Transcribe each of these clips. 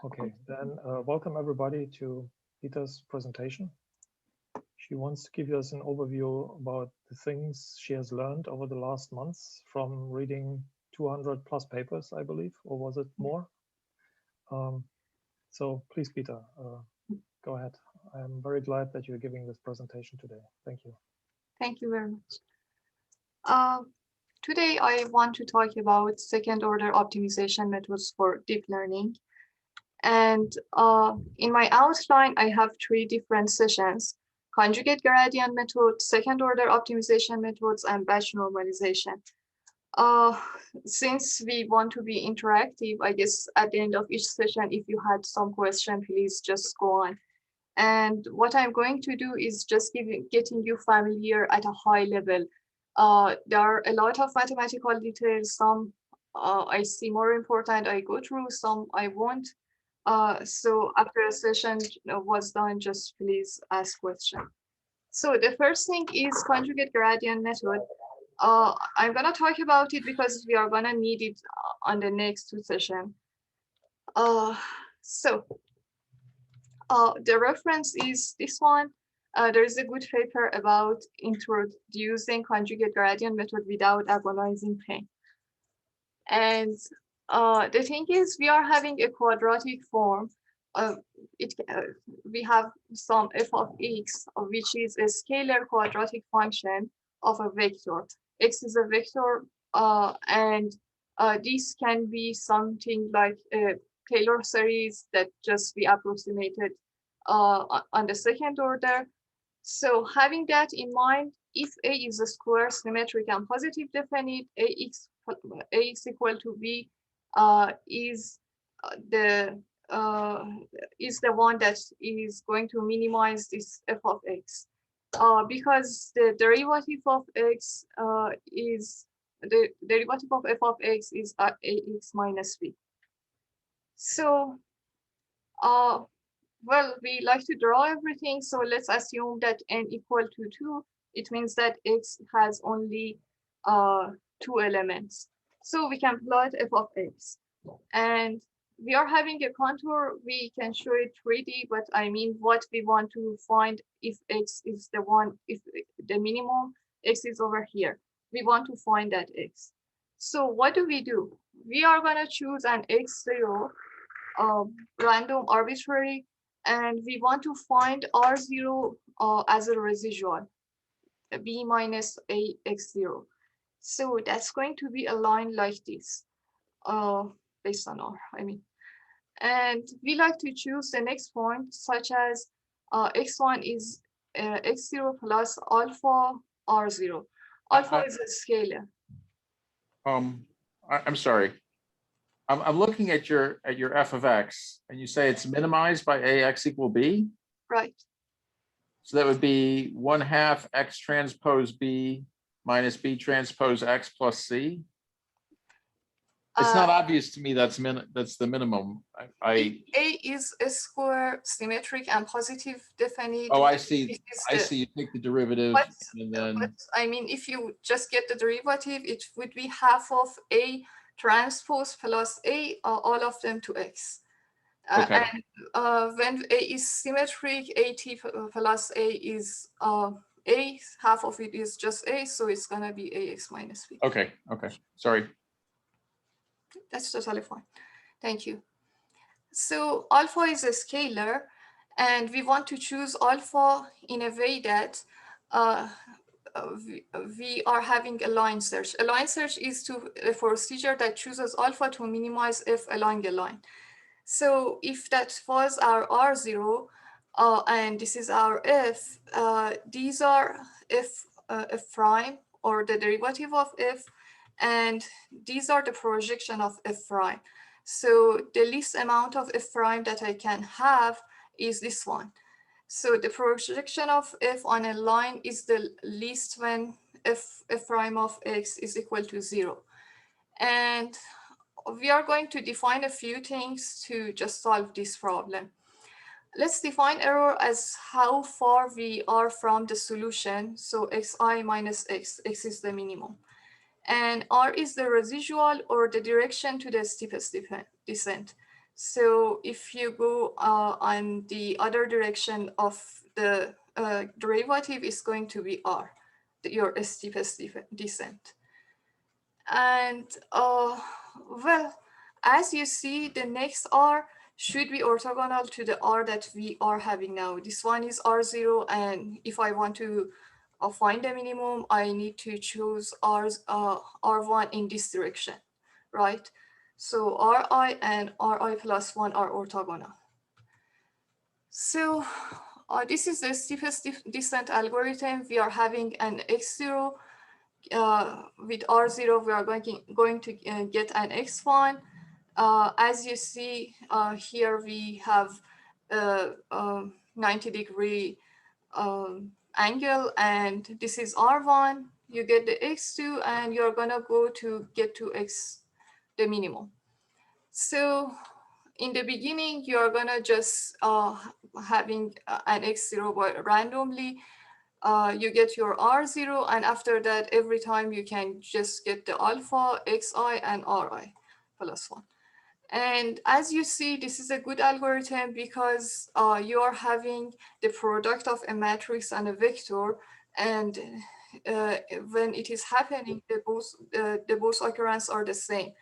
Okay, then welcome everybody to Bita's presentation. She wants to give us an overview about the things she has learned over the last months from reading 200 plus papers, I believe, or was it more? So please, Bita, go ahead. I'm very glad that you're giving this presentation today. Thank you. Thank you very much. Today, I want to talk about second-order optimization methods for deep learning. And in my outline, I have 3 different sessions: conjugate gradient method, second-order optimization methods, and batch normalization. Since we want to be interactive, I guess at the end of each session, if you had some question, please just go on. And what I'm going to do is just getting you familiar at a high level. There are a lot of mathematical details. Some I see more important, I go through, some I won't. So after a session was done, just please ask questions. So the first thing is conjugate gradient method. I'm gonna talk about it because we are gonna need it on the next 2 sessions. So the reference is this one. There is a good paper about introducing conjugate gradient method without agonizing pain. And the thing is, we are having a quadratic form. We have some f of x, which is a scalar quadratic function of a vector. X is a vector, and this can be something like a Taylor series that just be approximated on the second order. So having that in mind, if A is a square, symmetric, and positive definite, Ax equal to B is the one that is going to minimize this f of x, because the derivative of x is the derivative of f of x is ax minus b. So well, we like to draw everything, so let's assume that n equal to 2. It means that x has only 2 elements. So we can plot f of x. And we are having a contour. We can show it 3D, but I mean what we want to find if x is the one, if the minimum, x is over here. We want to find that x. So what do? We are going to choose an x0, random, arbitrary, and we want to find R0 as a residual, b minus ax0. So that's going to be a line like this, based on R, I mean. And we like to choose the next point, such as x1 is x0 plus alpha R0. Alpha is a scalar. I'm sorry. I'm looking at your f of x, and you say it's minimized by ax equal b? Right. So that would be 1/2 x transpose b minus b transpose x plus c. It's not obvious to me that's the minimum. A is a square, symmetric, and positive definite. Oh, I see. I see. You take the derivative, and then. But I mean, if you just get the derivative, it would be half of a transpose plus a, all of them to x. Okay. And when a is symmetric, at plus a is a, half of it is just a, so it's gonna be ax minus b. Okay. Okay. Sorry. That's totally fine. Thank you. So alpha is a scalar, and we want to choose alpha in a way that we are having a line search. A line search is a procedure that chooses alpha to minimize f along a line. So if that was our R0, and this is our f, these are f prime, or the derivative of f, and these are the projection of f prime. So the least amount of f prime that I can have is this one. So the projection of f on a line is the least when f prime of x is equal to 0. And we are going to define a few things to just solve this problem. Let's define error as how far we are from the solution. So xi minus x is the minimum. And r is the residual, or the direction to the steepest descent. So if you go on the other direction of the derivative, is going to be r, your steepest descent. And well, as you see, the next r should be orthogonal to the r that we are having now. This one is r0, and if I want to find the minimum, I need to choose r1 in this direction, right? So ri and ri plus 1 are orthogonal. So this is the steepest descent algorithm. We are having an x0. With r0, we are going to get an x1. As you see here, we have a 90-degree angle, and this is r1. You get the x2, and you're gonna go to get to x, the minimum. So in the beginning, you're gonna just having an x0 but randomly. You get your r0, and after that, every time you can just get the alpha, xi, and ri plus 1. And as you see, this is a good algorithm because you are having the product of a matrix and a vector, and when it is happening, the both occurrences are the same.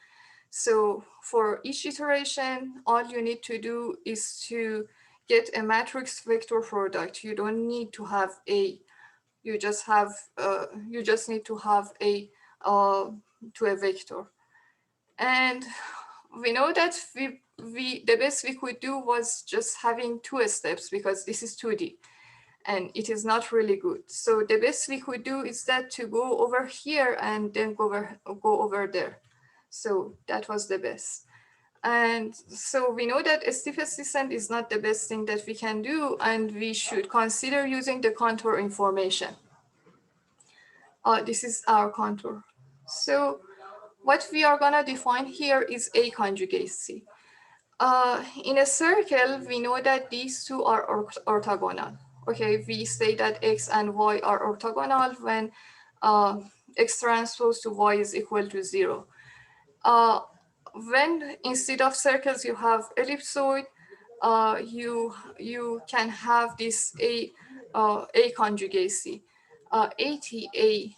So for each iteration, all you need to do is to get a matrix vector product. You don't need to have a, you just need to have a to a vector. And we know that the best we could do was just having 2 steps, because this is 2D and it is not really good. So the best we could do is that to go over here and then go over there. So that was the best. And so we know that steepest descent is not the best thing that we can do, and we should consider using the contour information. This is our contour. So what we are gonna define here is A conjugate C. In a circle, we know that these two are orthogonal. Okay, we say that X and Y are orthogonal when X transpose to Y is equal to 0. When instead of circles you have ellipsoid, you can have this A conjugacy. ATA,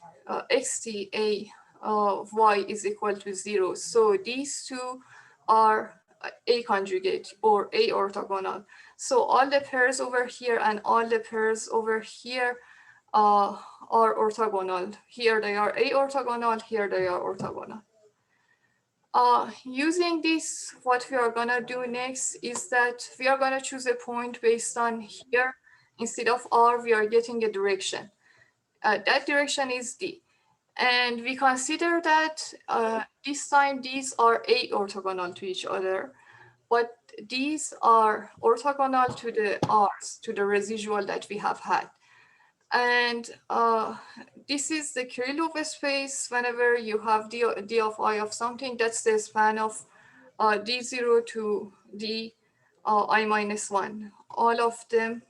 XTA, Y is equal to 0. So these two are A conjugate or A orthogonal. So all the pairs over here and all the pairs over here are orthogonal. Here they are A orthogonal, here they are orthogonal. Using this, what we are gonna do next is that we are gonna choose a point based on here. Instead of R, we are getting a direction. That direction is D. And we consider that this time these are A orthogonal to each other, but these are orthogonal to the R's, to the residual that we have had. And this is the Kirillov space. Whenever you have d of I of something, that's the span of d0 to d I minus 1. All of them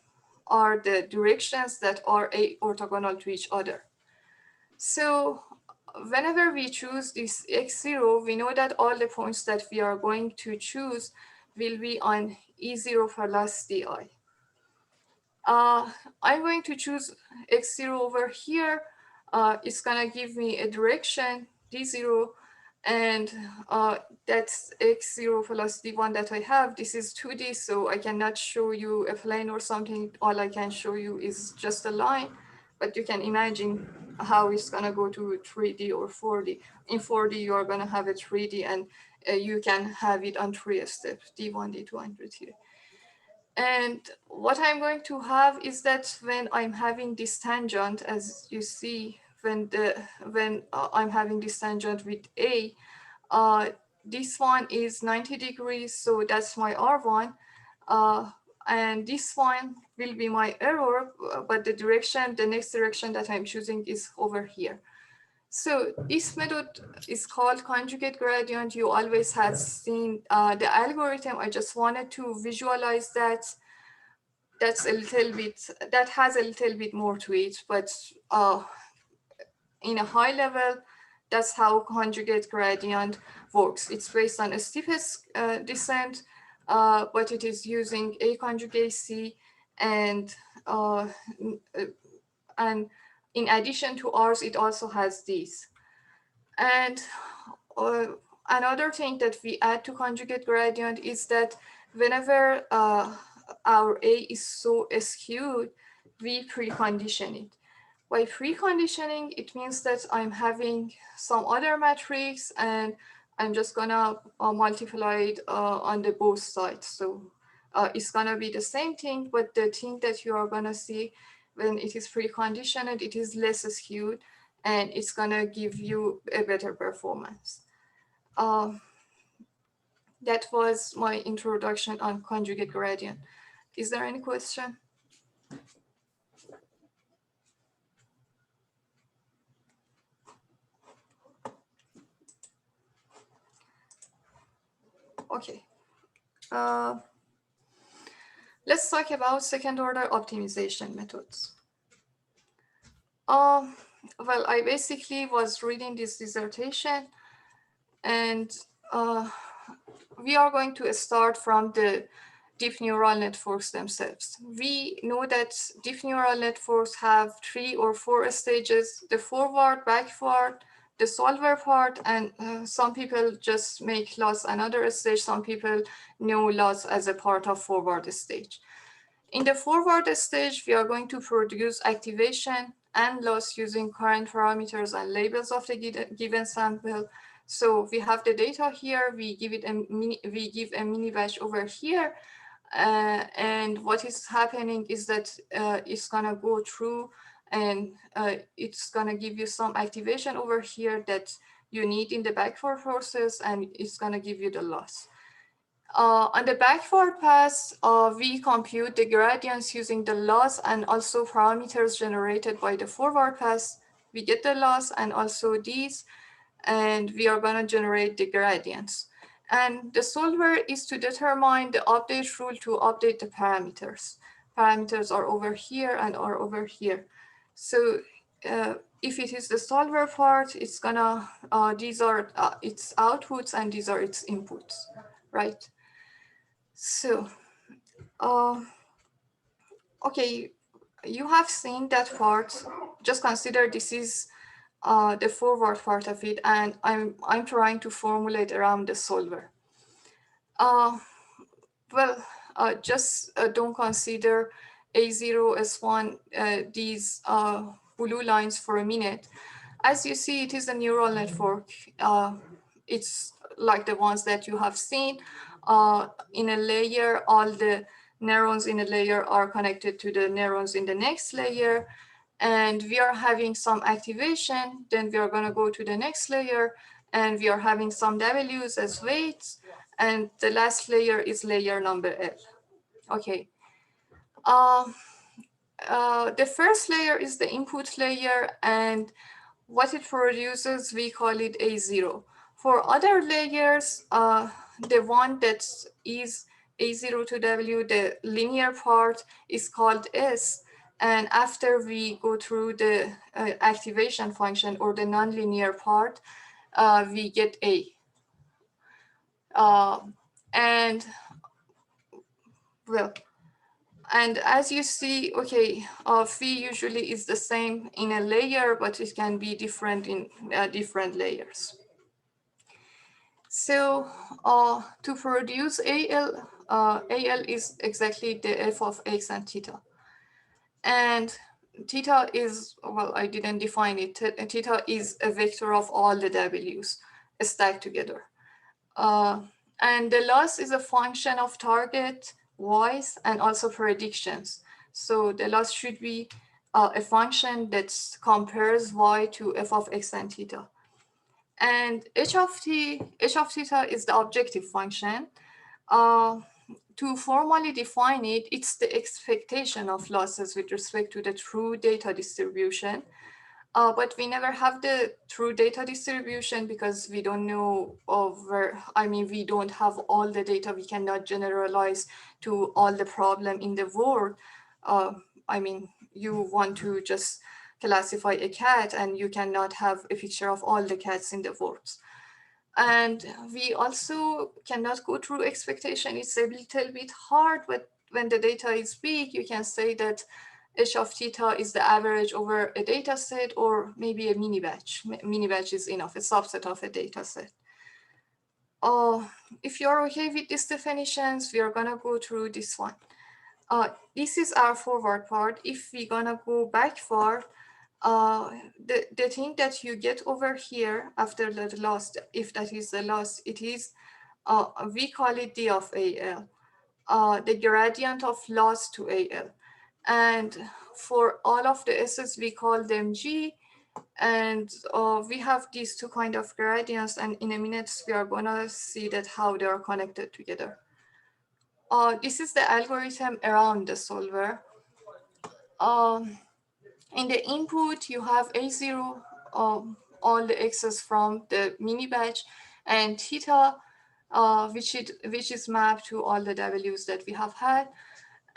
are the directions that are orthogonal to each other. So whenever we choose this x0, we know that all the points that we are going to choose will be on E0 plus di. I'm going to choose x0 over here. It's gonna give me a direction, d0, and that's x0 plus d1 that I have. This is 2D, so I cannot show you a plane or something. All I can show you is just a line, but you can imagine how it's gonna go to 3D or 4D. In 4D, you are gonna have a 3D, and you can have it on 3 steps, d1, d2, and d3. And what I'm going to have is that when I'm having this tangent, as you see, when I'm having this tangent with A, this one is 90 degrees, so that's my R1. And this one will be my error, but the next direction that I'm choosing is over here. So this method is called conjugate gradient. You always have seen the algorithm. I just wanted to visualize that. That has a little bit more to it, but in a high level, that's how conjugate gradient works. It's based on a steepest descent, but it is using A conjugate C, and in addition to ours, it also has these. And another thing that we add to conjugate gradient is that whenever our A is so skewed, we precondition it. By preconditioning, it means that I'm having some other matrix and I'm just gonna multiply it on the both sides. So it's gonna be the same thing, but the thing that you are gonna see when it is preconditioned, it is less skewed and it's gonna give you a better performance. That was my introduction on conjugate gradient. Is there any question? Okay. Let's talk about second order optimization methods. Well, I basically was reading this dissertation and we are going to start from the deep neural networks themselves. We know that deep neural networks have 3 or 4 stages: the forward, backward, the solver part, and some people just make loss another stage. Some people know loss as a part of forward stage. In the forward stage, we are going to produce activation and loss using current parameters and labels of the given sample. So we have the data here. We give it we give a mini batch over here, and what is happening is that it's gonna go through and it's gonna give you some activation over here that you need in the backward process, and it's gonna give you the loss. On the backward pass, we compute the gradients using the loss and also parameters generated by the forward pass. We get the loss and also these, and we are gonna generate the gradients. And the solver is to determine the update rule to update the parameters. Parameters are over here and are over here. So if it is the solver part, it's gonna, these are its outputs and these are its inputs, right? So, okay, you have seen that part. Just consider this is the forward part of it, and I'm trying to formulate around the solver. Well, just don't consider A0, S1, these blue lines for a minute. As you see, it is a neural network. It's like the ones that you have seen. In a layer, all the neurons in a layer are connected to the neurons in the next layer. And we are having some activation, then we are gonna go to the next layer, and we are having some W's as weights, and the last layer is layer number L. Okay. The first layer is the input layer, and what it produces, we call it A0. For other layers, the one that is A0 to W, the linear part, is called S. And after we go through the activation function or the nonlinear part, we get A. And well, and as you see, okay, phi usually is the same in a layer, but it can be different in different layers. So to produce AL, AL is exactly the f of x and theta. And theta is, well, I didn't define it. Theta is a vector of all the W's stacked together. And the loss is a function of target, y's, and also predictions. So the loss should be a function that compares y to f of x and theta. And h of theta is the objective function. To formally define it, it's the expectation of losses with respect to the true data distribution. But we never have the true data distribution because we don't know we don't have all the data. We cannot generalize to all the problem in the world. You want to just classify a cat and you cannot have a picture of all the cats in the world. And we also cannot go through expectation. It's a little bit hard, but when the data is big, you can say that h of theta is the average over a data set, or maybe a mini batch. Mini batch is enough, a subset of a data set. If you're okay with these definitions, we are gonna go through this one. This is our forward part. If we're gonna go backward, the thing that you get over here after the loss, if that is the loss, it is, we call it d of AL, the gradient of loss to AL. And for all of the S's, we call them G. And we have these two kind of gradients, and in a minute, we are gonna see that how they are connected together. This is the algorithm around the solver. In the input, you have A0, all the x's from the mini batch, and theta, which is mapped to all the w's that we have had.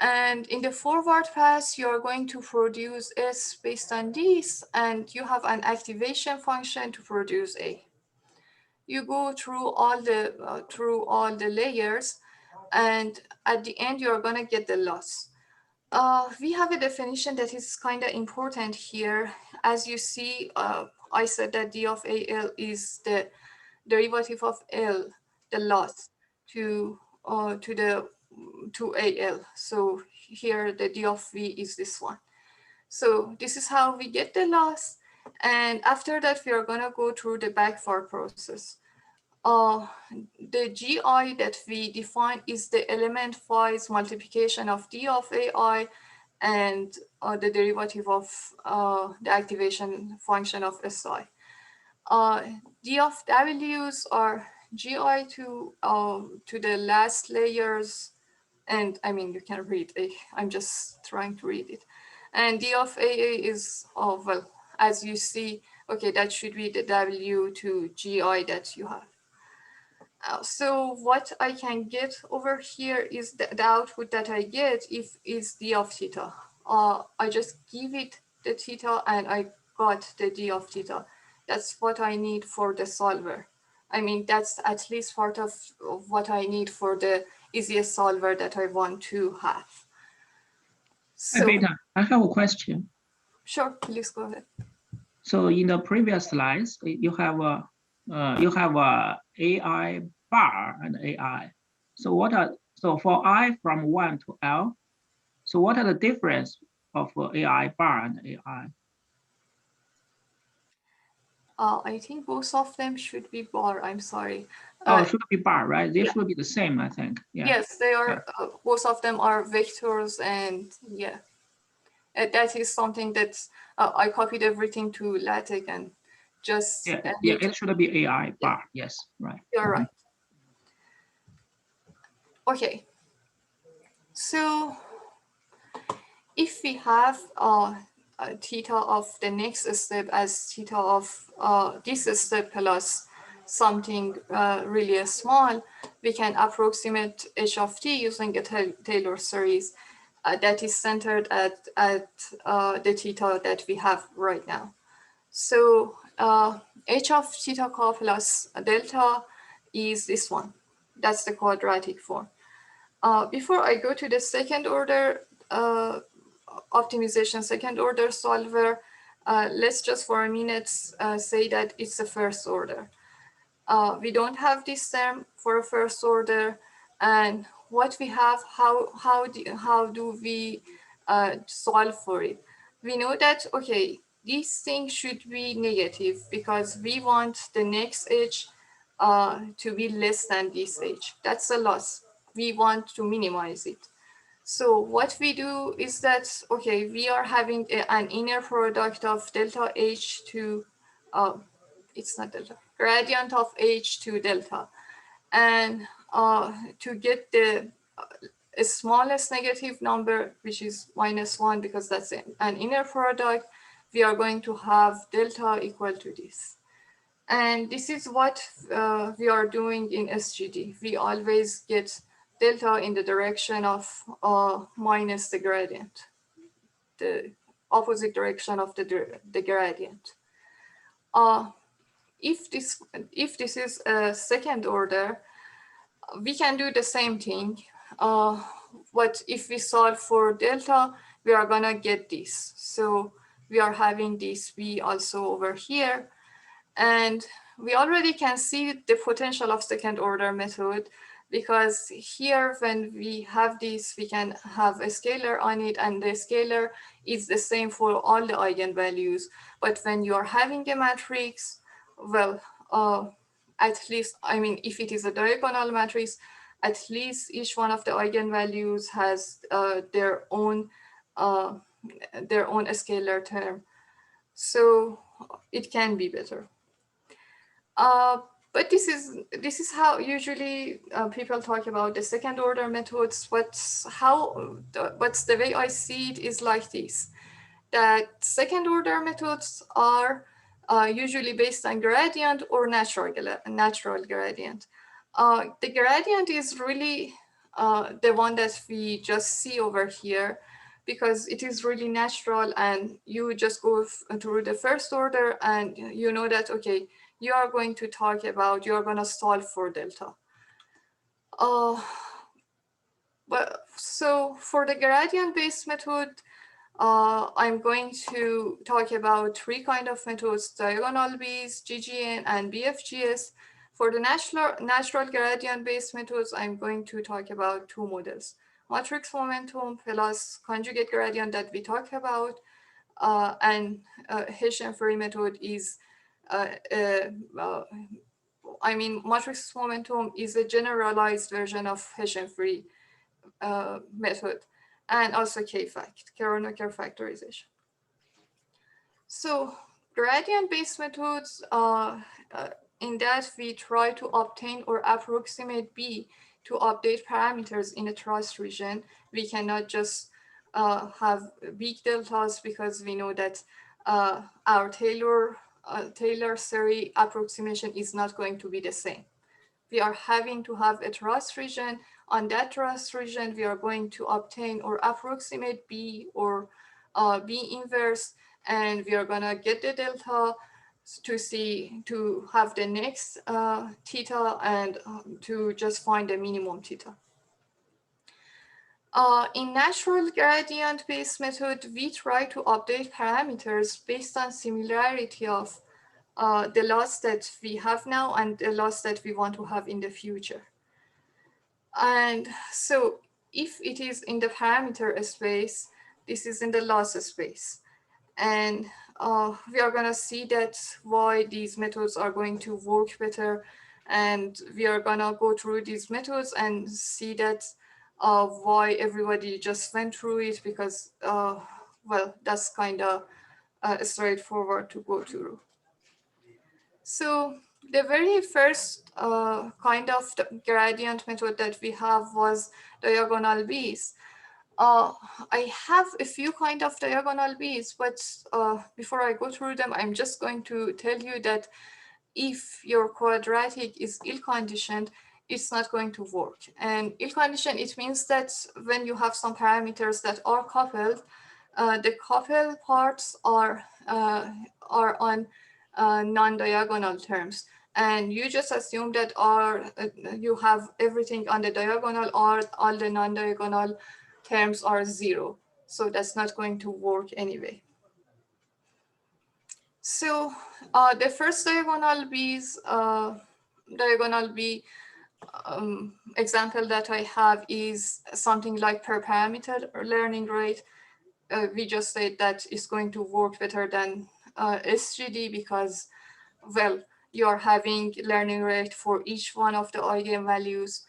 And in the forward pass, you are going to produce S based on this, and you have an activation function to produce A. You go through all the layers, and at the end, you are going to get the loss. We have a definition that is kind of important here. As you see, I said that d of AL is the derivative of L, the loss, to AL. So here the d of V is this one. So this is how we get the loss. And after that, we are going to go through the backward process. The GI that we define is the element-wise multiplication of d of AI and the derivative of the activation function of SI. D of W's are GI to the last layers, and I mean, you can read it. I'm just trying to read it. And D of AA is, well, as you see, okay, that should be the W to GI that you have. So what I can get over here is the output that I get is d of theta. I just give it the theta and I got the d of theta. That's what I need for the solver. I mean, that's at least part of what I need for the easiest solver that I want to have. So, Bita, I have a question. Sure, please go ahead. So in the previous slides, you have a AI bar and AI. So for I from 1 to L, so what are the difference of AI bar and AI? I think both of them should be bar. I'm sorry. It should be bar, right? They should be the same, I think. Yeah. Yes, they are. Both of them are vectors, and yeah, that is something that I copied everything to LaTeX and just. Yeah, it should be AI bar. Yes, right. You're right. Okay. So if we have theta of the next step as theta of this step plus something really small, we can approximate h of t using a Taylor series that is centered at the theta that we have right now. So h of theta k plus delta is this one. That's the quadratic form. Before I go to the second order optimization, second order solver, let's just for a minute say that it's a first order. We don't have this term for a first order, and what we have, how do we solve for it? We know that, okay, this thing should be negative because we want the next edge to be less than this edge. That's a loss. We want to minimize it. So what we do is that, okay, we are having an inner product of delta H to, it's not delta, gradient of H to delta. And to get the smallest negative number, which is -1, because that's an inner product, we are going to have delta equal to this. And this is what we are doing in SGD. We always get delta in the direction of minus the gradient, the opposite direction of the gradient. if this is a second order, we can do the same thing. But if we solve for delta, we are gonna get this. So we are having this v also over here. And we already can see the potential of second order method, because here when we have this, we can have a scalar on it, and the scalar is the same for all the eigenvalues. But when you are having a matrix, well, at least, I mean, if it is a diagonal matrix, at least each one of the eigenvalues has their own scalar term. So it can be better. But this is how usually people talk about the second order methods. What's the way I see it is like this, that second order methods are usually based on gradient or natural gradient. The gradient is really the one that we just see over here, because it is really natural, and you just go through the first order and you know that, okay, you are going to solve for delta. But so for the gradient-based method, I'm going to talk about three kinds of methods: diagonal Bs, GGN, and BFGS. For the natural gradient-based methods, I'm going to talk about two models: matrix momentum plus conjugate gradient that we talked about, and Hessian-Free method is matrix momentum is a generalized version of Hessian-Free method, and also Kronecker factorization. So gradient-based methods, in that we try to obtain or approximate B to update parameters in a trust region. We cannot just have big deltas, because we know that our Taylor series approximation is not going to be the same. We are having to have a trust region. On that trust region, we are going to obtain or approximate B or B inverse, and we are gonna get the delta to have the next theta, and to just find the minimum theta. In natural gradient-based method, we try to update parameters based on similarity of the loss that we have now and the loss that we want to have in the future. And so if it is in the parameter space, this is in the loss space. And we are going to see that why these methods are going to work better. And we are going to go through these methods and see that why everybody just went through it, because, well, that's kind of straightforward to go through. So the very first kind of gradient method that we have was diagonal Bs. I have a few kind of diagonal Bs, but before I go through them, I'm just going to tell you that if your quadratic is ill-conditioned, it's not going to work. And ill-conditioned, it means that when you have some parameters that are coupled, the coupled parts are on non-diagonal terms. And you just assume that you have everything on the diagonal, or all the non-diagonal terms are zero. So that's not going to work anyway. So the first diagonal B example that I have is something like per parameter learning rate. We just said that it's going to work better than SGD, because, well, you are having learning rate for each one of the eigenvalues.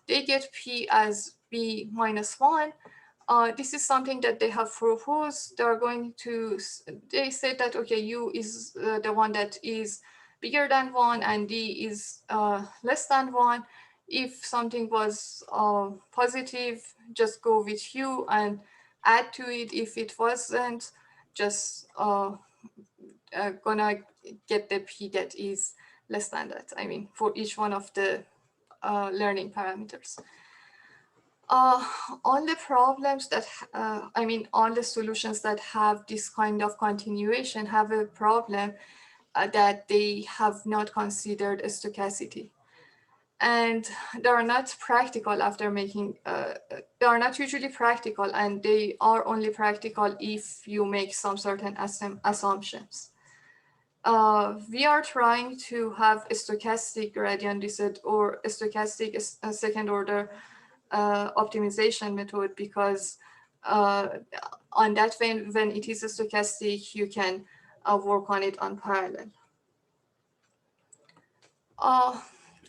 They get P as B minus 1. This is something that they have proposed. They said that, okay, U is the one that is bigger than 1 and D is less than 1. If something was positive, just go with U and add to it. If it wasn't, just gonna get the P that is less than that. I mean, for each one of the learning parameters. All the problems that, all the solutions that have this kind of continuation have a problem. that they have not considered stochasticity. And they are not practical after making, they are not usually practical, and they are only practical if you make some certain assumptions. We are trying to have a stochastic gradient descent or a stochastic second order optimization method, because on that when it is stochastic, you can work on it on parallel.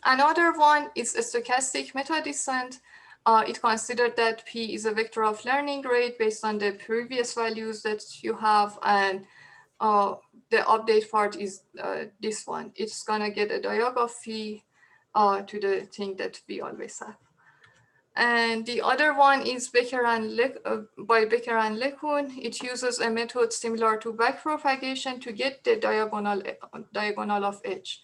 Another one is a stochastic meta descent. It considered that P is a vector of learning rate based on the previous values that you have, and the update part is this one. It's gonna get a diag of Phi to the thing that we always have. And the other one is Becker and by Becker and LeCun. It uses a method similar to backpropagation to get the diagonal of H.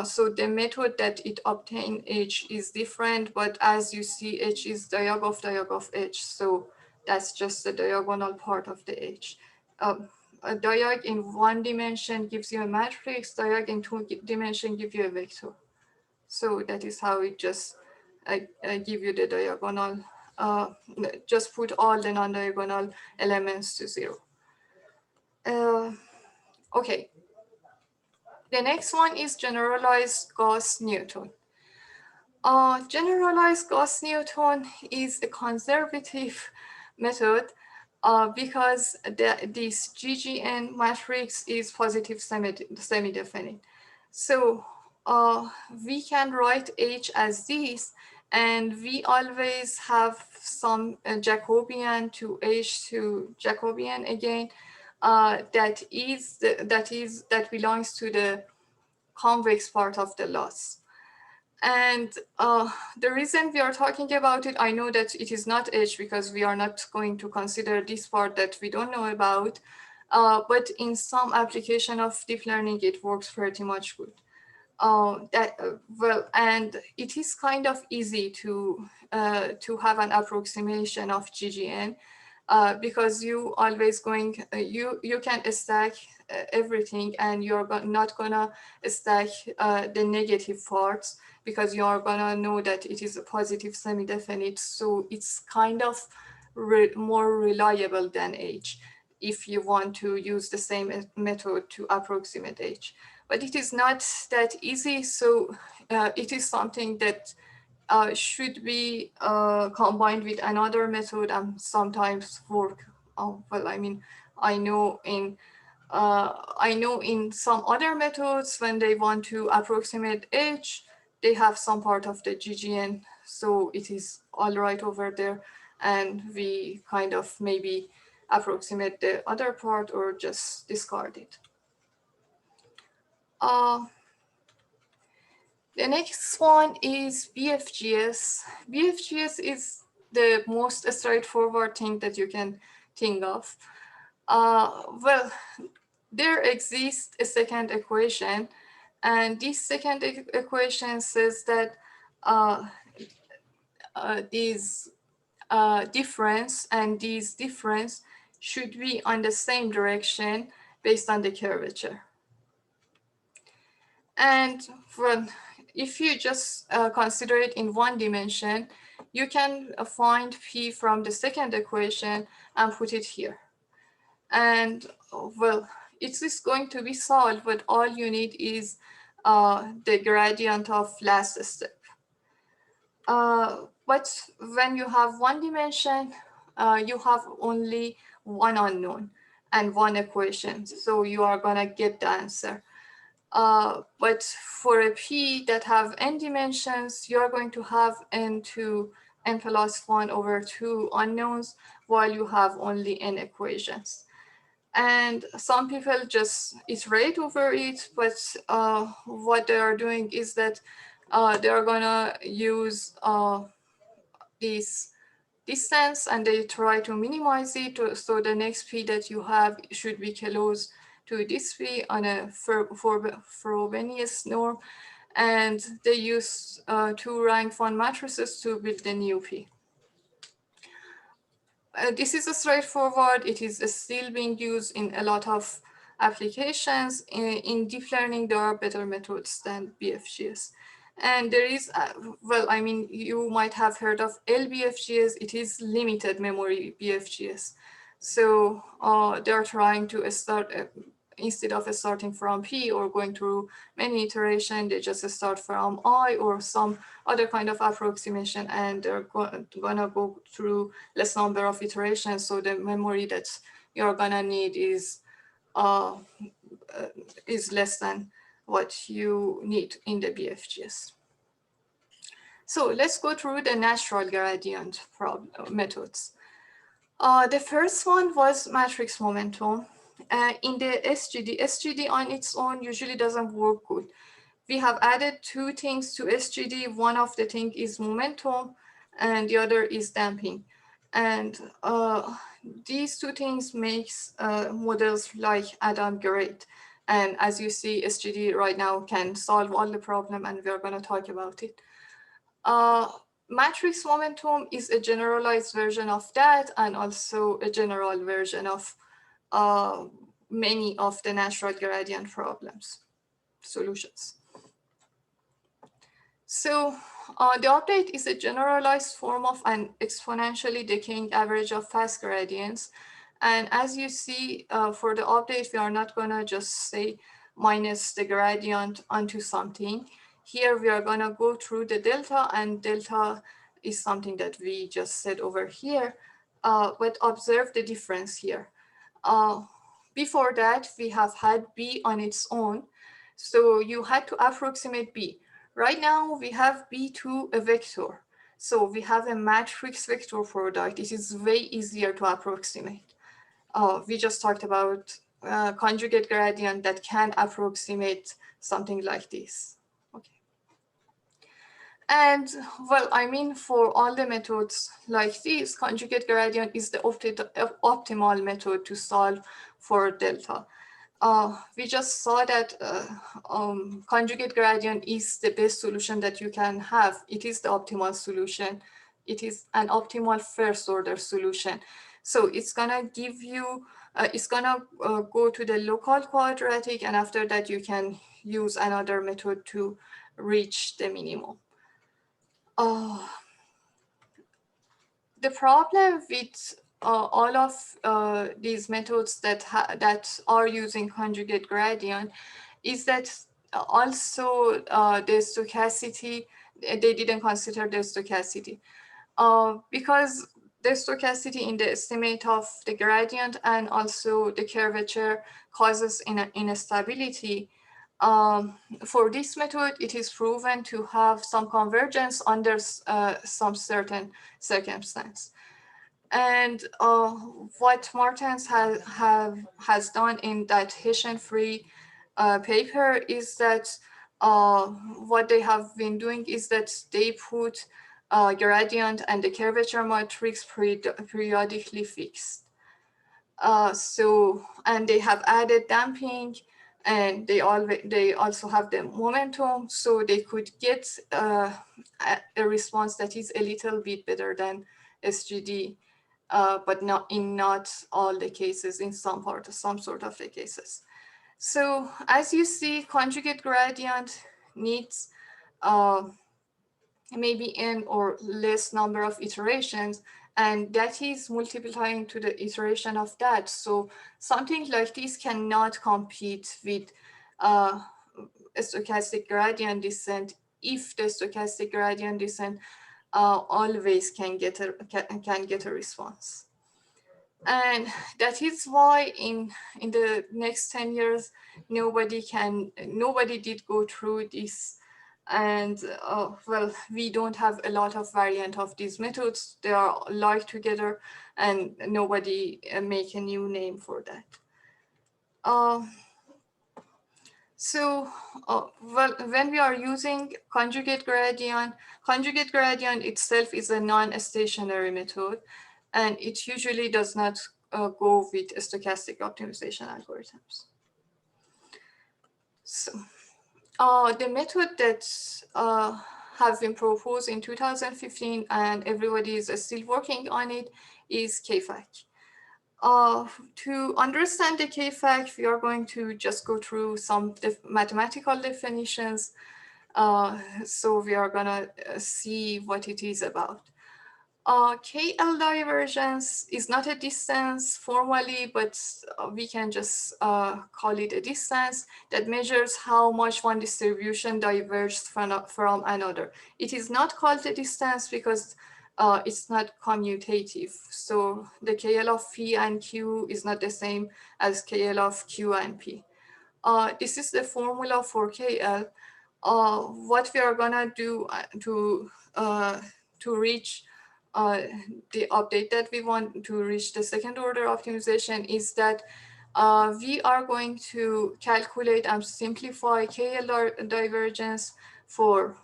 So the method that it obtained H is different, but as you see, H is diag of H. So that's just the diagonal part of the H. A diag in one dimension gives you a matrix, diag in two dimension gives you a vector. So that is how it just give you the diagonal, just put all the non-diagonal elements to 0. Okay. The next one is generalized Gauss-Newton. Generalized Gauss-Newton is a conservative method because this GGN matrix is positive semi-definite. So we can write H as this, and we always have some Jacobian to H to Jacobian again. That belongs to the convex part of the loss. And the reason we are talking about it, I know that it is not H because we are not going to consider this part that we don't know about, but in some application of deep learning, it works pretty much good. Well, and it is kind of easy to have an approximation of GGN because you always going, you can stack everything, and you're not gonna stack the negative parts because you are gonna know that it is a positive semi-definite. So it's kind of more reliable than H if you want to use the same method to approximate H. But it is not that easy, so it is something that should be combined with another method and sometimes work. Well, I mean, I know in some other methods when they want to approximate H, they have some part of the GGN, so it is all right over there, and we kind of maybe approximate the other part or just discard it. The next one is BFGS. BFGS is the most straightforward thing that you can think of. Well, there exists a second equation, and this second equation says that these difference and these difference should be on the same direction based on the curvature. And well, if you just consider it in one dimension, you can find P from the second equation and put it here. And well, it is going to be solved, but all you need is the gradient of last step. But when you have one dimension, you have only one unknown and one equation. So you are gonna get the answer. But for a P that have n dimensions, you are going to have n to n plus 1 over 2 unknowns, while you have only n equations. And some people just iterate over it, but what they are doing is that they are gonna use this distance and they try to minimize it. So the next P that you have should be close to this P on a Frobenius norm. And they use 2 rank 1 matrices to build the new P. This is a straightforward. It is still being used in a lot of applications. In deep learning, there are better methods than BFGS. And there is, well, I mean, you might have heard of LBFGS. It is limited memory BFGS. So they're trying to start, instead of starting from P or going through many iterations, they just start from I or some other kind of approximation, and they're gonna go through less number of iterations. So the memory that you're gonna need is less than what you need in the BFGS. So let's go through the natural gradient methods. The first one was matrix momentum. In the SGD on its own usually doesn't work good. We have added two things to SGD. One of the thing is momentum and the other is damping. And these two things makes models like Adam great. And as you see, SGD right now can solve all the problem, and we're going to talk about it. Matrix momentum is a generalized version of that, and also a general version of many of the natural gradient problems solutions. So the update is a generalized form of an exponentially decaying average of fast gradients. And as you see, for the update, we are not going to just say minus the gradient onto something. Here, we are going to go through the delta, and delta is something that we just said over here. But observe the difference here. Before that, we have had B on its own. So you had to approximate B. Right now, we have B2 a vector. So we have a matrix vector product. It is way easier to approximate. We just talked about conjugate gradient that can approximate something like this. Okay. And well, I mean, for all the methods like this, conjugate gradient is the optimal method to solve for delta. We just saw that conjugate gradient is the best solution that you can have. It is the optimal solution. It is an optimal first order solution. So it's gonna give you, it's gonna go to the local quadratic, and after that you can use another method to reach the minimum. The problem with all of these methods that are using conjugate gradient is that also the stochasticity, they didn't consider the stochasticity because the stochasticity in the estimate of the gradient and also the curvature causes instability. For this method, it is proven to have some convergence under some certain circumstance. And what Martens has done in that Hessian-free paper is that what they have been doing is that they put gradient and the curvature matrix periodically fixed. And they have added damping, and they also have the momentum, so they could get a response that is a little bit better than SGD, but not all the cases, in some sort of the cases. So as you see, conjugate gradient needs maybe n or less number of iterations, and that is multiplying to the iteration of that. So something like this cannot compete with a stochastic gradient descent if the stochastic gradient descent always can get a response. And that is why in the next 10 years, nobody did go through this. And well, we don't have a lot of variant of these methods. They are like together, and nobody make a new name for that. Well, when we are using conjugate gradient itself is a non-stationary method, and it usually does not go with stochastic optimization algorithms. So the method that have been proposed in 2015 and everybody is still working on it is KFAC. To understand the k-fact, we are going to just go through some mathematical definitions. So we are gonna see what it is about. KL divergence is not a distance formally, but we can just call it a distance that measures how much one distribution diverges from another. It is not called a distance because it's not commutative. So the KL of P and Q is not the same as KL of Q and P. This is the formula for KL. What we are gonna do to reach the update that we want to reach the second order optimization is that we are going to calculate and simplify KL divergence for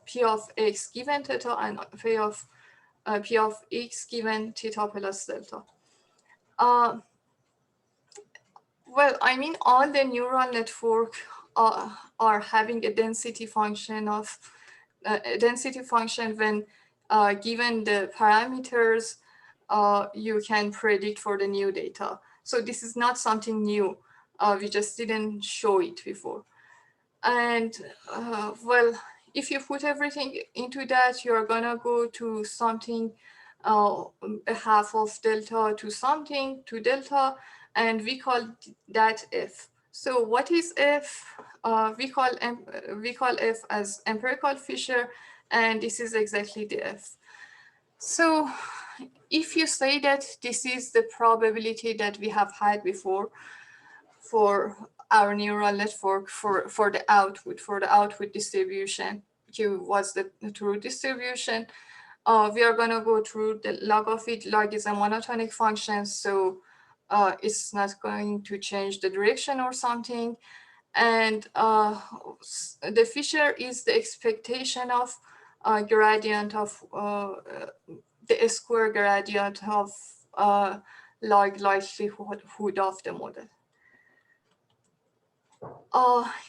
P of X given theta and P of X given theta plus delta. Well, I mean, all the neural network are having a density function of when given the parameters, you can predict for the new data. So this is not something new. We just didn't show it before. And well, if you put everything into that, you're gonna go to something, a half of delta to something to delta, and we call that F. So what is F? We call F as empirical Fisher, and this is exactly the F. So if you say that this is the probability that we have had before for our neural network for the output distribution, Q was the true distribution, we are going to go through the log of it. Log is a monotonic function, so it's not going to change the direction or something. And the Fisher is the expectation of gradient of the square gradient of log likelihood of the model.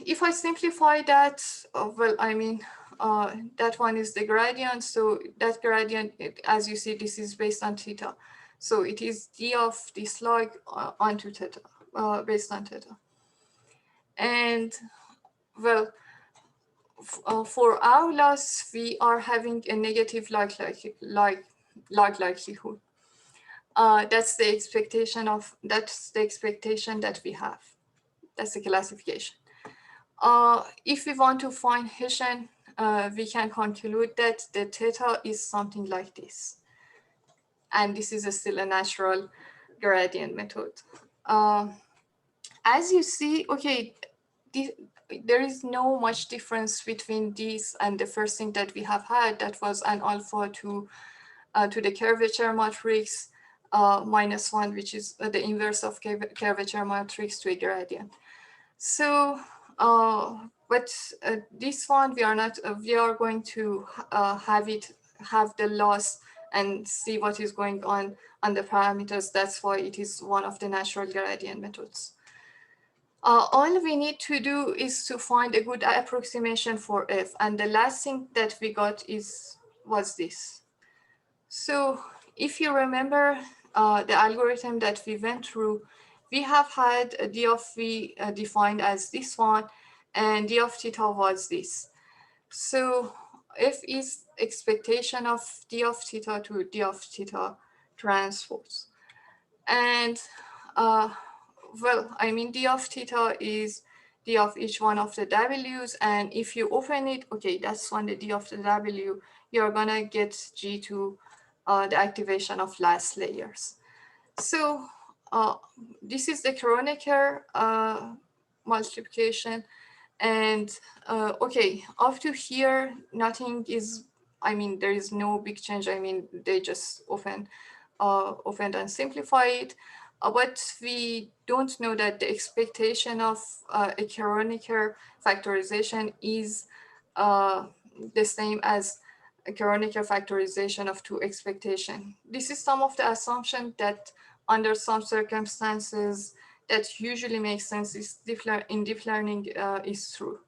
If I simplify that, well, I mean, that one is the gradient. So that gradient, as you see, this is based on theta. So it is d of this log onto theta, based on theta. And well, for our loss, we are having a negative log likelihood. That's the expectation that we have. That's the classification. If we want to find Hessian, we can conclude that the theta is something like this. And this is still a natural gradient method. As you see, okay, there is no much difference between this and the first thing that we have had, that was an alpha to the curvature matrix -1, which is the inverse of curvature matrix to a gradient. So, but this one, we are not, we are going to have the loss and see what is going on the parameters. That's why it is one of the natural gradient methods. All we need to do is to find a good approximation for F. And the last thing that we got was this. So if you remember the algorithm that we went through, we have had a d of v defined as this one, and d of theta was this. So F is expectation of d of theta to d of theta transpose. And well, I mean, d of theta is d of each one of the w's, and if you open it, okay, that's when the d of the w, you're gonna get g to the activation of last layers. So this is the Kronecker multiplication, and okay, up to here, nothing is, I mean, there is no big change. I mean, they just opened and simplify it. But we don't know that the expectation of a Kronecker factorization is the same as a Kronecker factorization of 2 expectation. This is some of the assumption that under some circumstances that usually makes sense is in deep learning is true.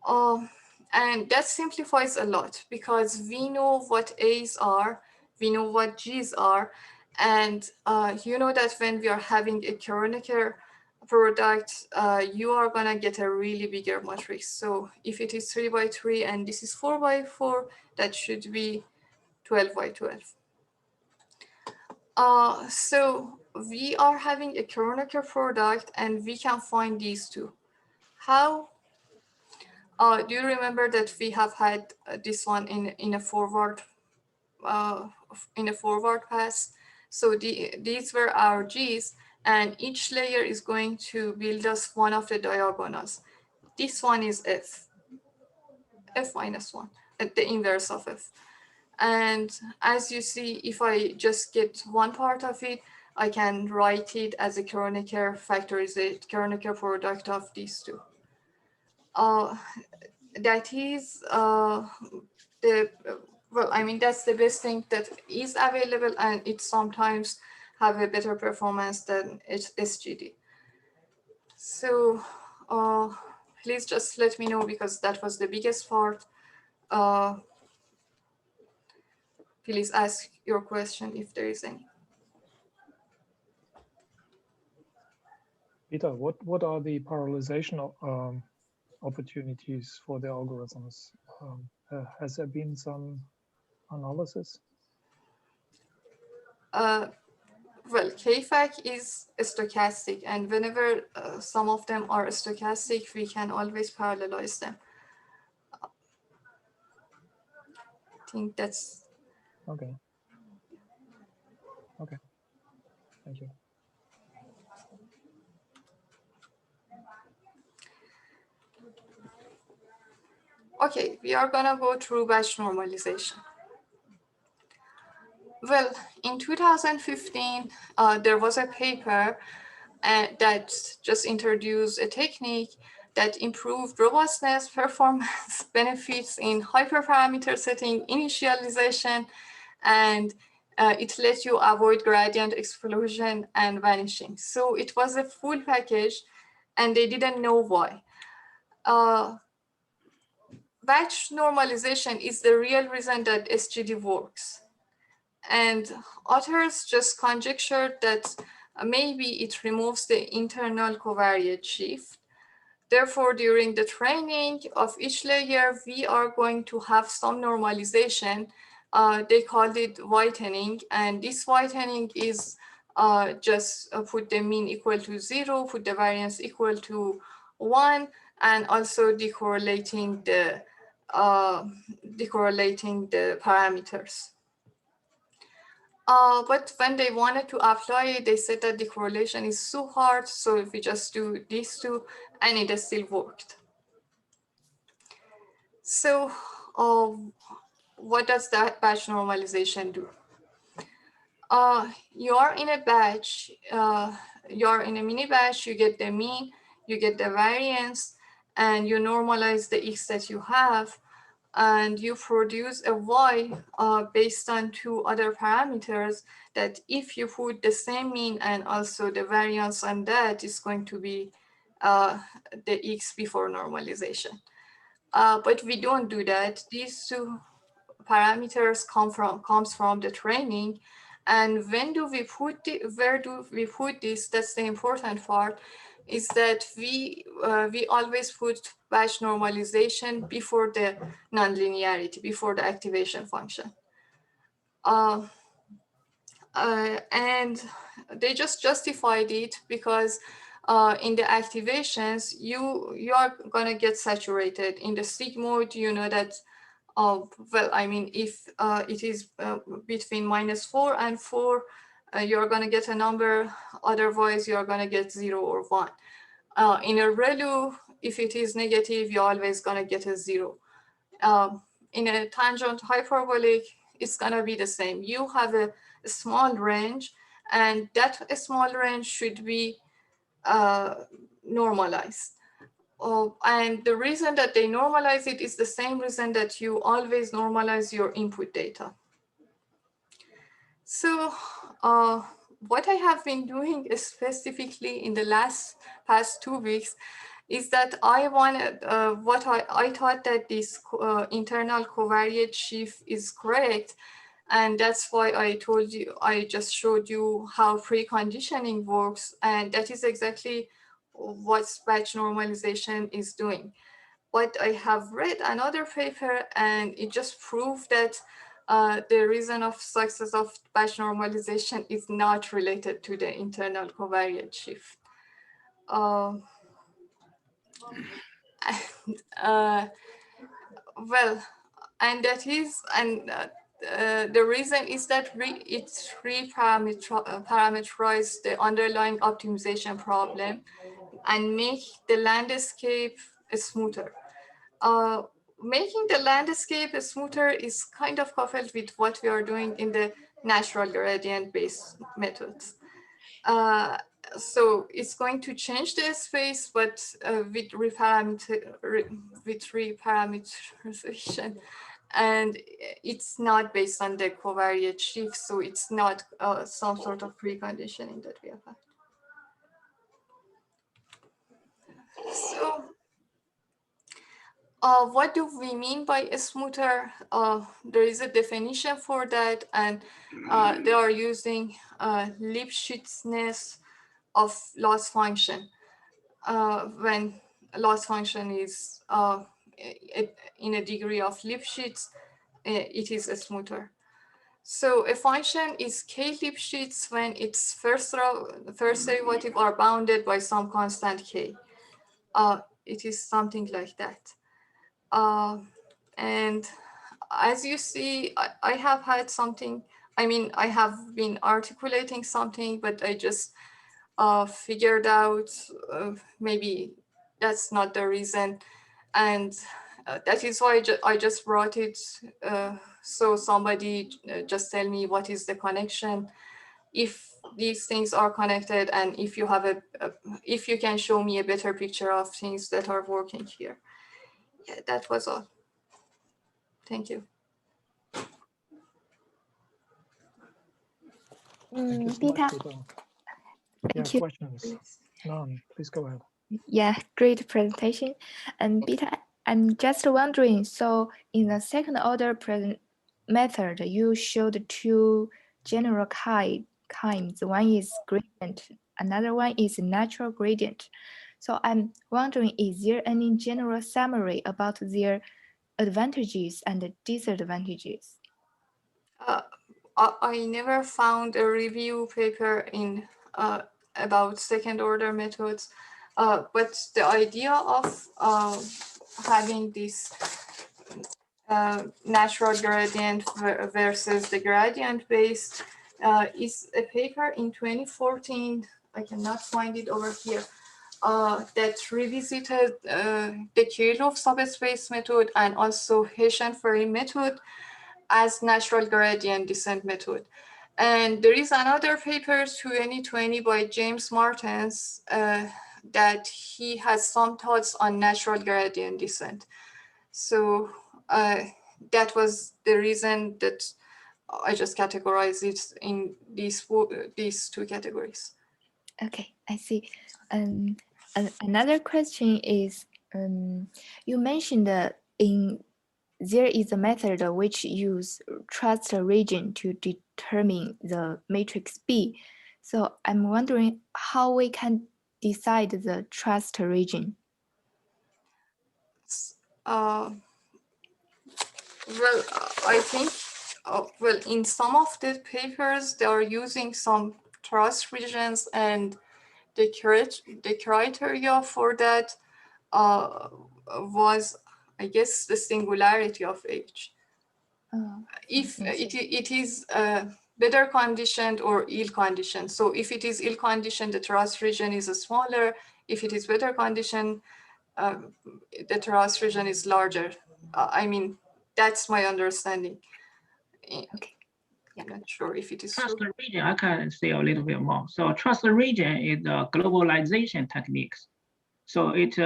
And that simplifies a lot because we know what A's are, we know what G's are, And you know that when we are having a Kronecker product, you are gonna get a really bigger matrix. So if it is 3 by 3 and this is 4 by 4, that should be 12 by 12. So we are having a Kronecker product and we can find these two. How? Do you remember that we have had this one in a forward pass? So these were our G's, and each layer is going to build us one of the diagonals. This one is F minus 1, at the inverse of F. And as you see, if I just get one part of it, I can write it as a Kronecker factorization, Kronecker product of these two. That is that's the best thing that is available, and it sometimes have a better performance than SGD. So please just let me know, because that was the biggest part. Please ask your question if there is any. Bita, what are the parallelization opportunities for the algorithms? Has there been some analysis? Well, KFAC is stochastic, and whenever some of them are stochastic, we can always parallelize them. I think that's okay. Okay, thank you. okay. We are gonna go through batch normalization. Well, in 2015, there was a paper that just introduced a technique that improved robustness, performance, benefits in hyperparameter setting, initialization, and it let you avoid gradient explosion and vanishing. So it was a full package, and they didn't know why. Batch normalization is the real reason that SGD works. And authors just conjectured that maybe it removes the internal covariate shift. Therefore, during the training of each layer, we are going to have some normalization. They called it whitening. And this whitening is just put the mean equal to 0, put the variance equal to 1, and also decorrelating the parameters. But when they wanted to apply it, they said that the correlation is so hard. So if we just do these two, and it still worked. So what does that batch normalization do? You're in a batch, you're in a mini batch, you get the mean, you get the variance, and you normalize the X that you have, and you produce a Y based on two other parameters that if you put the same mean and also the variance on that is going to be the X before normalization. But we don't do that. These two parameters comes from the training. And when do we put where do we put this? That's the important part, is that we always put batch normalization before the nonlinearity, before the activation function. And they just justified it because in the activations, you are gonna get saturated. In the sigmoid, you know that well, I mean, if it is between -4 and 4, you're going to get a number. Otherwise, you're going to get 0 or 1. In a ReLU, if it is negative, you're always going to get a 0. In a tangent hyperbolic, it's going to be the same. You have a small range, and that small range should be normalized. And the reason that they normalize it is the same reason that you always normalize your input data. So what I have been doing specifically in the past 2 weeks is that I wanted, I thought that this internal covariate shift is correct. And that's why I just showed you how preconditioning works. And that is exactly what batch normalization is doing. But I have read another paper and it just proved that the reason of success of batch normalization is not related to the internal covariate shift. Well, and that is, and the reason is that it parameterized the underlying optimization problem and make the landscape smoother. Making the landscape smoother is kind of coupled with what we are doing in the natural gradient-based methods. So it's going to change the space, but with reparameterization, and it's not based on the covariate shift, so it's not some sort of preconditioning that we have had. So what do we mean by a smoother? There is a definition for that, and they are using Lipschitzness of loss function. When loss function is in a degree of Lipschitz, it is a smoother. So a function is k Lipschitz when its first derivative are bounded by some constant k. It is something like that. And as you see, I have had something, I mean, I have been articulating something, but I just figured out maybe that's not the reason. And that is why I just brought it. So somebody just tell me what is the connection, if these things are connected, and if you have if you can show me a better picture of things that are working here. Yeah, that was all. Thank you. Thank you so Bita, much, Bita. thank you. Questions? None. Please go ahead. Yeah, great presentation. And Bita, I'm just wondering, so in the second order method, you showed two general kinds. One is gradient, another one is natural gradient. So I'm wondering, is there any general summary about their advantages and disadvantages? I never found a review paper in about second order methods, but the idea of having this natural gradient versus the gradient based is a paper in 2014. I cannot find it over here. That revisited the Kirchhoff subspace method and also Hessian-Ferry method as natural gradient descent method. And there is another paper 2020 by James Martens that he has some thoughts on natural gradient descent. So that was the reason that I just categorized it in these two categories. Okay, I see. Another question is, you mentioned that there is a method which use trust region to determine the matrix B. So I'm wondering how we can decide the trust region. Well, I think, well, in some of the papers, they are using some trust regions, and the criteria for that was, I guess, the singularity of H. If it is better conditioned or ill conditioned. So if it is ill conditioned, the trust region is smaller. If it is better conditioned, the trust region is larger. I mean, that's my understanding. Okay. I'm not sure if it is Trust true. region, I can say a little bit more. So trust region is a globalization techniques. So it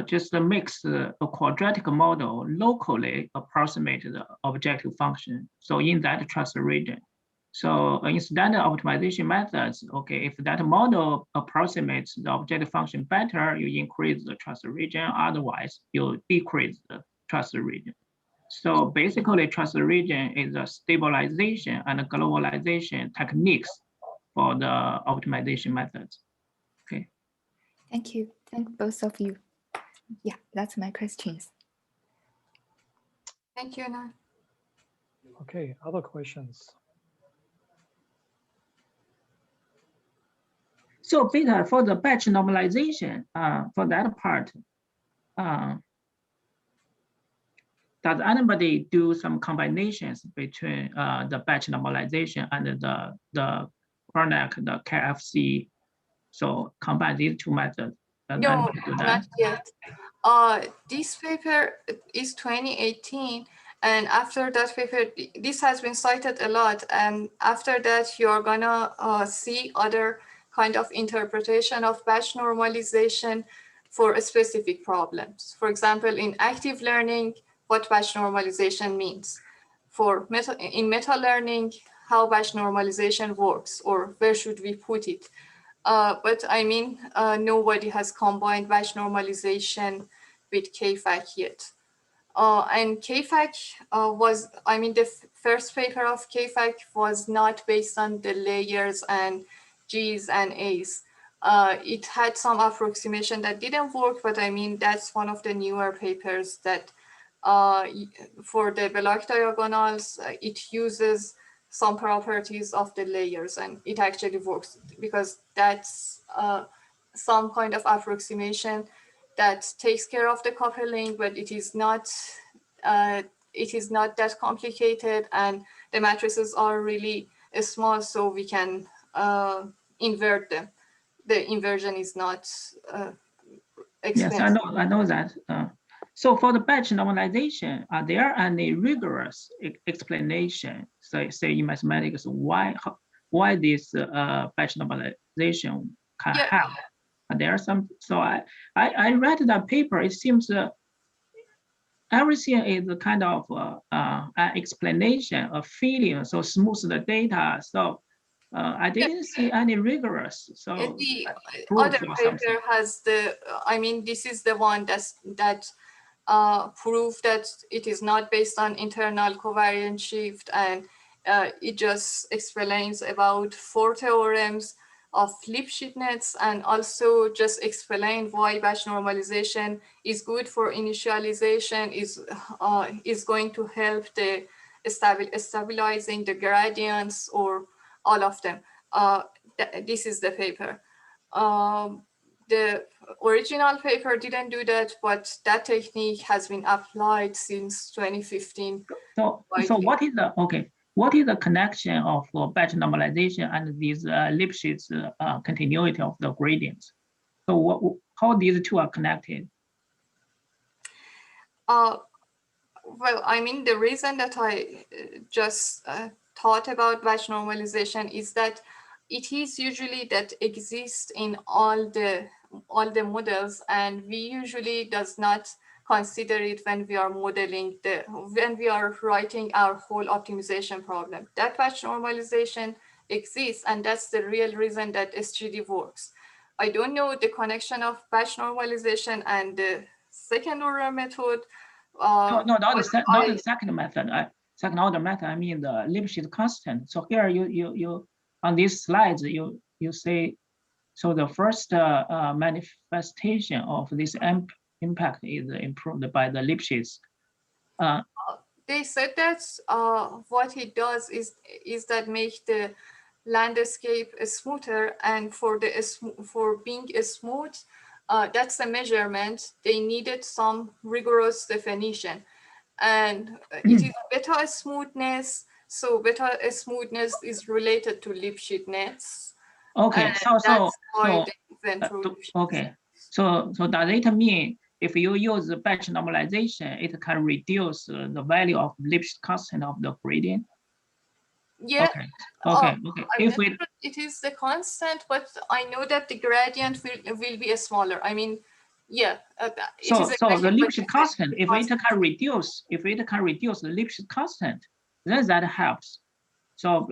just makes a quadratic model locally approximate the objective function. So in that trust region. So in standard optimization methods, okay, if that model approximates the objective function better, you increase the trust region. Otherwise, you decrease the trust region. So basically, transfer region is a stabilization and a globalization techniques for the optimization methods. Okay. Thank you. Thank both of you. Yeah, that's my questions. Thank you, Nan. Okay, other questions? So Bita, for the batch normalization, for that part, does anybody do some combinations between the batch normalization and the Kernel, the KFC? So combine these two methods. Does No, anybody do that? not yet. This paper is 2018, and after that paper, this has been cited a lot. And after that, you're gonna see other kind of interpretation of batch normalization for specific problems. For example, in active learning, what batch normalization means. For meta learning, how batch normalization works, or where should we put it. But I mean, nobody has combined batch normalization with KFAC yet. And KFAC was, I mean, the first paper of KFAC was not based on the layers and G's and A's. It had some approximation that didn't work, but I mean, that's one of the newer papers that for the block diagonals, it uses some properties of the layers, and it actually works because that's some kind of approximation that takes care of the coupling, but it is not that complicated, and the matrices are really small, so we can invert them. The inversion is not expensive. Yes, I know that. So for the batch normalization, are there any rigorous explanation, say in mathematics, why this batch normalization can help? There are some. So I read that paper. It seems everything is a kind of an explanation, a feeling, so smooth the data. So I didn't see any rigorous. So the other paper has the, I mean, this is the one that prove that it is not based on internal covariance shift, and it just explains about 4 theorems of Lipschitz nets, and also just explain why batch normalization is good for initialization, is going to help the stabilizing the gradients or all of them. This is the paper. The original paper didn't do that, but that technique has been applied since 2015. So what is the, okay, what is the connection of batch normalization and this Lipschitz continuity of the gradients? So how these two are connected? Well, I mean, the reason that I just thought about batch normalization is that it is usually that exists in all the models, and we usually does not consider it when we are modeling when we are writing our whole optimization problem. That batch normalization exists, and that's the real reason that SGD works. I don't know the connection of batch normalization and the second order method. Not the second method. Second order method, I mean the Lipschitz constant. So here you on these slides you say, so the first manifestation of this impact is improved by the Lipschitz. They said that what it does is that make the landscape smoother, and for being smooth, that's the measurement. They needed some rigorous definition, and it is beta smoothness. So beta smoothness is related to Lipschitz nets. Okay, okay. So does it mean if you use batch normalization, it can reduce the value of Lipschitz constant of the gradient? Yeah. Okay. It is the constant, but I know that the gradient will be smaller. I mean, yeah. So the Lipschitz constant, if it can reduce the Lipschitz constant, then that helps. So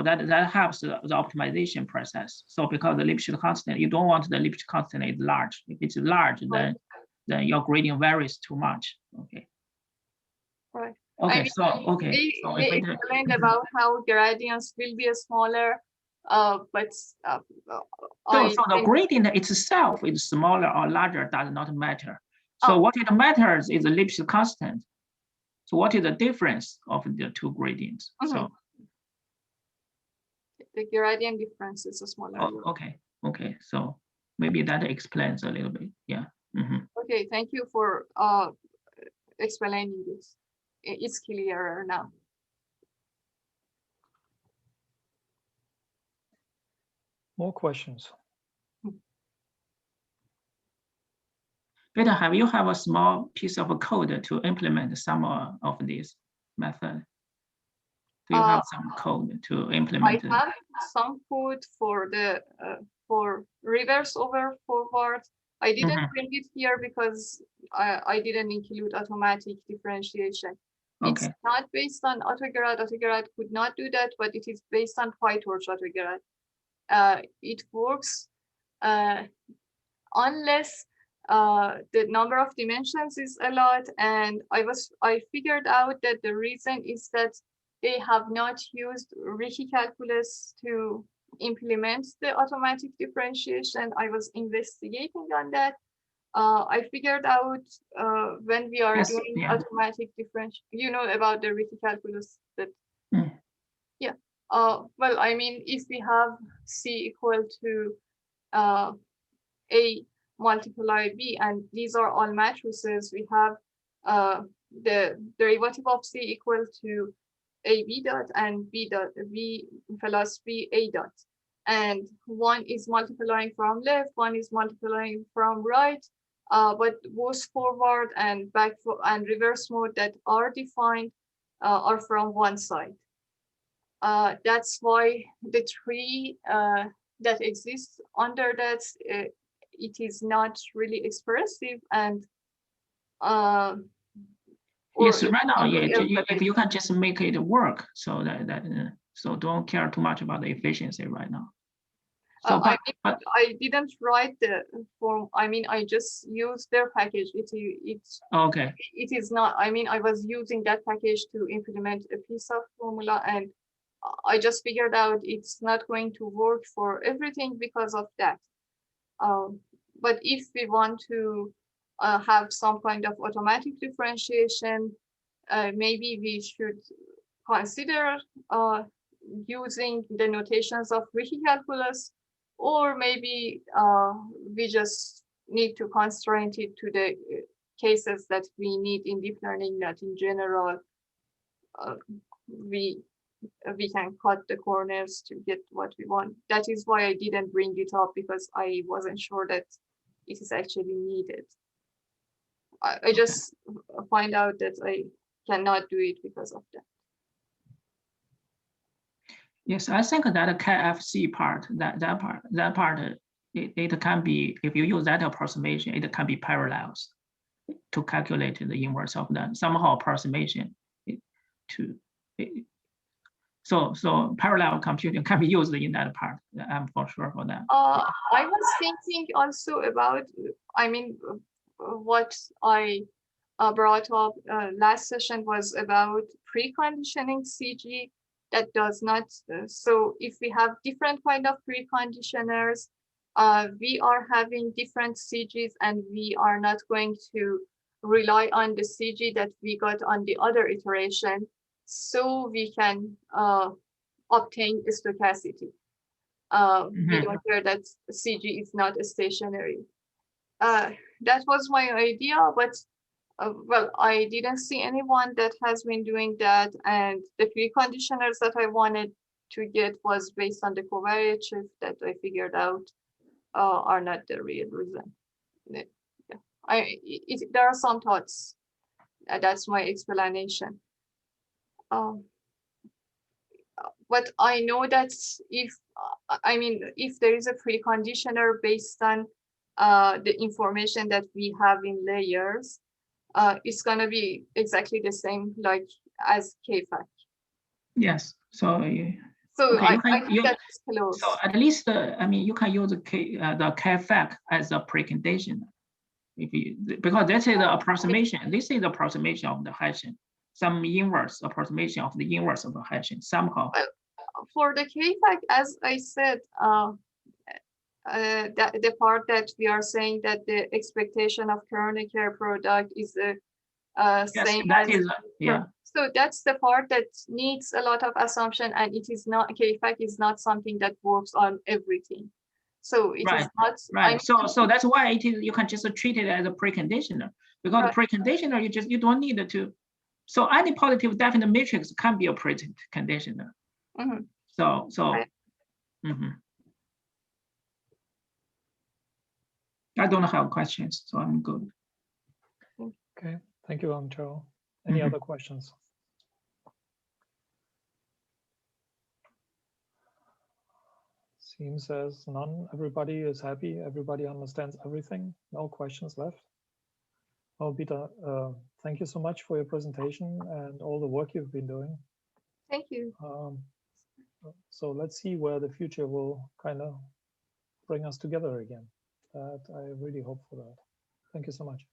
that helps the optimization process. So because the Lipschitz constant, you don't want the Lipschitz constant is large. If it's large, then your gradient varies too much. Okay. Right. Okay, I mean, so okay, so they if it, explained about how gradients will be smaller, but so I so the think, gradient itself is smaller or larger does not matter. So Oh. what it matters is the Lipschitz constant. So what is the difference of the two gradients? So the gradient difference is smaller. okay, so maybe that explains a little bit. Yeah. Mhm. Okay, thank you for explaining this. It's clearer now. More questions? Bita, have you have a small piece of code to implement some of this method? Do you have some code to implement I it? have some code for the for reverse over forward. I didn't bring it here because I didn't include automatic differentiation. It's Okay. not based on autograd. Autograd could not do that, but it is based on PyTorch autograd. It works unless the number of dimensions is a lot, and I figured out that the reason is that they have not used Ricci calculus to implement the automatic differentiation. I was investigating on that. I figured out when we are doing automatic differentiation, you know about the Ricci calculus that, yeah. Well, I mean, if we have C equal to A multiply B, and these are all matrices, we have the derivative of C equal to A B dot and B dot B plus B A dot. And one is multiplying from left, one is multiplying from right, but both forward and back and reverse mode that are defined are from one side. That's why the tree that exists under that, it is not really expressive, and yes, right now, yeah, if you can just make it work, so so don't care too much about the efficiency right now. So, I didn't write the form. I mean, I just used their package. It's okay. It is not. I mean, I was using that package to implement a piece of formula, and I just figured out it's not going to work for everything because of that. But if we want to have some kind of automatic differentiation, maybe we should consider using the notations of Ricci calculus, or maybe we just need to constrain it to the cases that we need in deep learning, that in general we can cut the corners to get what we want. That is why I didn't bring it up, because I wasn't sure that it is actually needed. I just find out that I cannot do it because of that. Yes, I think that KFC part, that part, it can be, if you use that approximation, it can be parallels to calculate the inverse of that. Somehow approximation so parallel computing can be used in that part. I'm for sure for that. I was thinking also about, I mean, what I brought up last session was about preconditioning CG that does not. So if we have different kind of preconditioners, we are having different CGs, and we are not going to rely on the CG that we got on the other iteration, so we can obtain stochasticity. We don't care that CG is not stationary. That was my idea, but well, I didn't see anyone that has been doing that, and the preconditioners that I wanted to get was based on the covariate shift that I figured out are not the real reason. Yeah. There are some thoughts. That's my explanation. But I know that if there is a preconditioner based on the information that we have in layers, it's gonna be exactly the same like as KFAC. Yes. So okay, I think that's close. So at least you can use the KFAC as a precondition, because this is the approximation. This is the approximation of the hashing. some inverse approximation of the inverse of the hashing somehow. For the k-fact, as I said, that the part that we are saying that the expectation of Kronecker product is the same Yes, that as, is, yeah. So that's the part that needs a lot of assumption, and it is not, k-fact is not something that works on everything. So it is not right. So that's why it is, you can just treat it as a preconditioner, because the preconditioner you don't need to. So any positive definite matrix can be a preconditioner. So I don't have questions, so I'm good. Okay, thank you, Cho. Any other questions? Seems as none. Everybody is happy. Everybody understands everything. No questions left. Well, Bita, thank you so much for your presentation and all the work you've been doing. Thank you. So let's see where the future will kind of bring us together again. I really hope for that. Thank you so much.